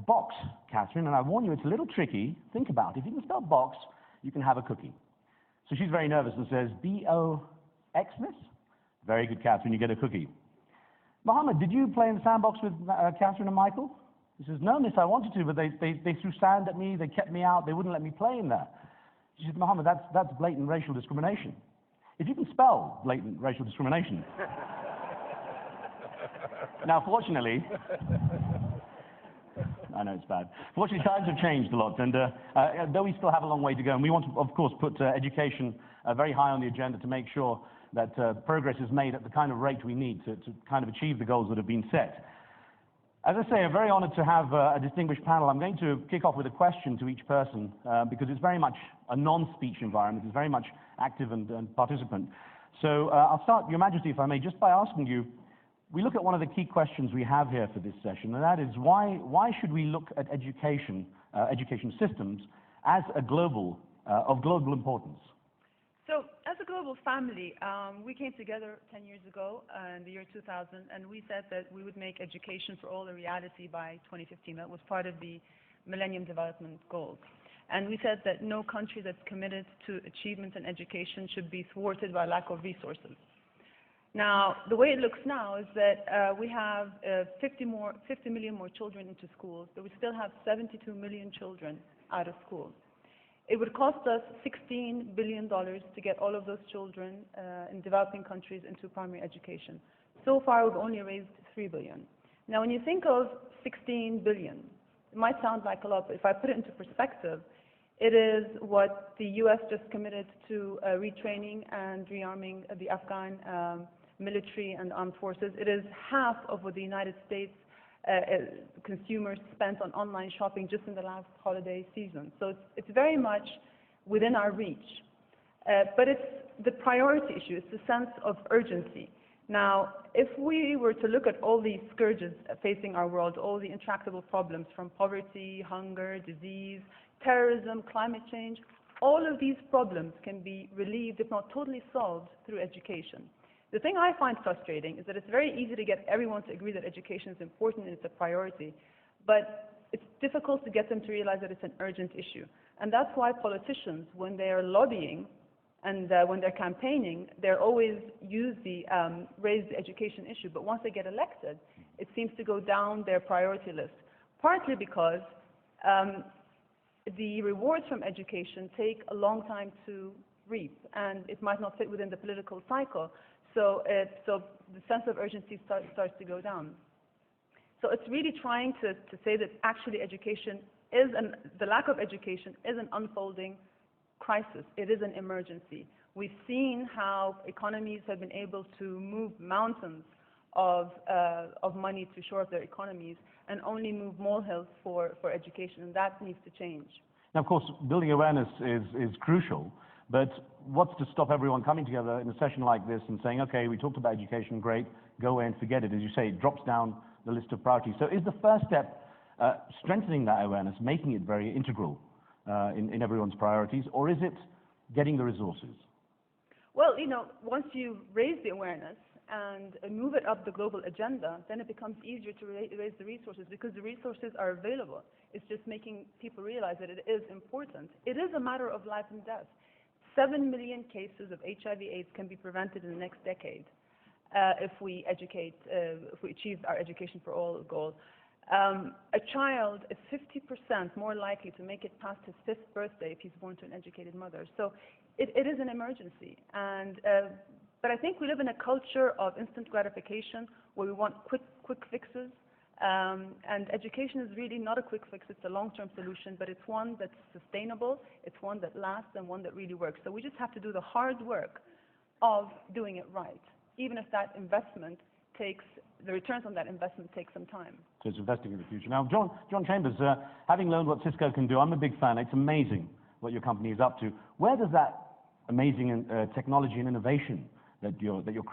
box, Catherine, and I warn you, it's a little tricky. Think about it. If you can spell box, you can have a cookie. So she's very nervous and says, B-O-X, miss? Very good, Catherine, you get a cookie. Mohammed, did you play in the sandbox with Catherine and Michael? He says, no, miss, I wanted to, but they threw sand at me, they kept me out, they wouldn't let me play in there. She said, Mohammed, that's blatant racial discrimination. If you can spell blatant racial discrimination. Now, fortunately, I know it's bad. Fortunately, times have changed a lot, and though we still have a long way to go, and we want to, of course, put education very high on the agenda to make sure that progress is made at the kind of rate we need to kind of achieve the goals that have been set. As I say, I'm very honored to have a distinguished panel. I'm going to kick off with a question to each person because it's very much a non-speech environment. It's very much active and participant. So I'll start, Your Majesty, if I may, just by asking you, we look at one of the key questions we have here for this session, and that is why should we look at education systems as a of global importance? So, as a global family, we came together 10 years ago in the year 2000, and we said that we would make education for all a reality by 2015. That was part of the Millennium Development Goals. And we said that no country that's committed to achievement in education should be thwarted by lack of resources. Now, the way it looks now is that we have 50 million more children into schools, but we still have 72 million children out of school. It would cost us $16 billion to get all of those children in developing countries into primary education. So far, we've only raised $3 billion. Now, when you think of $16 billion, it might sound like a lot, but if I put it into perspective, it is what the U.S. just committed to retraining and rearming the Afghan military and armed forces. It is half of what the United States consumers spent on online shopping just in the last holiday season. So it's very much within our reach. But it's the priority issue, it's the sense of urgency. Now, if we were to look at all these scourges facing our world, all the intractable problems from poverty, hunger, disease, terrorism, climate change, all of these problems can be relieved, if not totally solved, through education. The thing I find frustrating is that it's very easy to get everyone to agree that education is important and it's a priority, but it's difficult to get them to realize that it's an urgent issue. And that's why politicians, when they are lobbying and when they're campaigning, they're always raise the education issue. But once they get elected, it seems to go down their priority list, partly because the rewards from education take a long time to reap, and it might not fit within the political cycle. So the sense of urgency starts to go down. So it's really trying to say that actually education is, the lack of education is an unfolding crisis. It is an emergency. We've seen how economies have been able to move mountains of money to shore up their economies and only move molehills for education, and that needs to change. Now, of course, building awareness is crucial. But what's to stop everyone coming together in a session like this and saying, okay, we talked about education, great, go away and forget it. As you say, it drops down the list of priorities. So is the first step strengthening that awareness, making it very integral in everyone's priorities, or is it getting the resources? Well, you know, once you raise the awareness and move it up the global agenda, then it becomes easier to raise the resources because the resources are available. It's just making people realize that it is important. It is a matter of life and death. 7 million cases of HIV/AIDS can be prevented in the next decade if we achieve our education for all goal. A child is 50% more likely to make it past his 5th birthday if he's born to an educated mother. So it is an emergency. But I think we live in a culture of instant gratification where we want quick fixes. And education is really not a quick fix, it's a long-term solution, but it's one that's sustainable, it's one that lasts, and one that really works. So we just have to do the hard work of doing it right, even if that investment the returns on that investment take some time. So it's investing in the future. Now, John Chambers, having learned what Cisco can do, I'm a big fan. It's amazing what your company is up to. Where does that amazing technology and innovation that you're creating